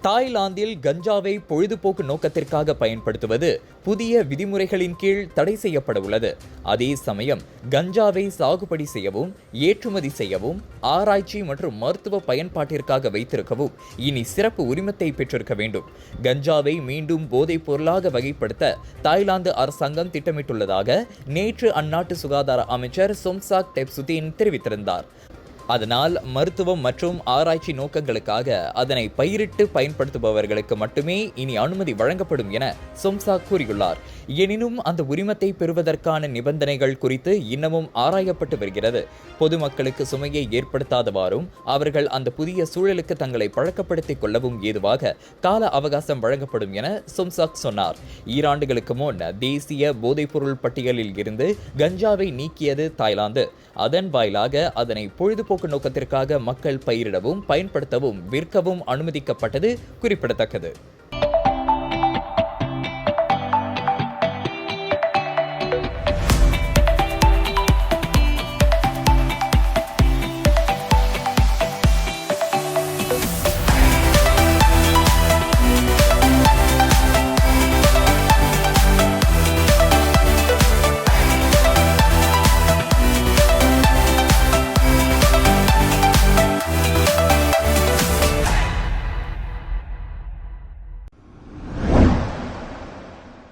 தாய்லாந்தில் கஞ்சாவை பொழுதுபோக்கு நோக்கத்திற்காக பயன்படுத்துவது புதிய விதிமுறைகளின் கீழ் தடை செய்யப்பட உள்ளது. அதே சமயம் கஞ்சாவை சாகுபடி செய்யவும், ஏற்றுமதி செய்யவும், ஆராய்ச்சி மற்றும் மருத்துவ பயன்பாட்டிற்காக வைத்திருக்கவும் இனி சிறப்பு உரிமத்தை பெற்றிருக்க வேண்டும். கஞ்சாவை மீண்டும் போதைப் பொருளாக வகைப்படுத்த தாய்லாந்து அரசாங்கம் திட்டமிட்டுள்ளதாக நேற்று அந்நாட்டு சுகாதார அமைச்சர் சொம்சாக் டெப்சுதீன் தெரிவித்திருந்தார். அதனால் மருத்துவம் மற்றும் ஆராய்ச்சி நோக்கங்களுக்காக அதனை பயிரிட்டு பயன்படுத்துபவர்களுக்கு மட்டுமே இனி அனுமதி வழங்கப்படும் என சொம்சாக் கூறியுள்ளார். எனினும் அந்த உரிமத்தை பெறுவதற்கான நிபந்தனைகள் குறித்து இன்னமும் ஆராயப்பட்டு வருகிறது. பொதுமக்களுக்கு சுமையை ஏற்படுத்தாதவாறும் அவர்கள் அந்த புதிய சூழலுக்கு தங்களை பழக்கப்படுத்திக் கொள்ளவும் ஏதுவாக கால அவகாசம் வழங்கப்படும் என சொம்சாக் சொன்னார். ஈராண்டுகளுக்கு முன் தேசிய போதைப்பொருள் பட்டியலில் இருந்து கஞ்சாவை நீக்கியது தாய்லாந்து. அதன் வாயிலாக அதனை பொழுதுபோக்கு நோக்கத்திற்காக மக்கள் பயிரிடவும், பயன்படுத்தவும், விற்கவும் அனுமதிக்கப்பட்டது குறிப்பிடத்தக்கது.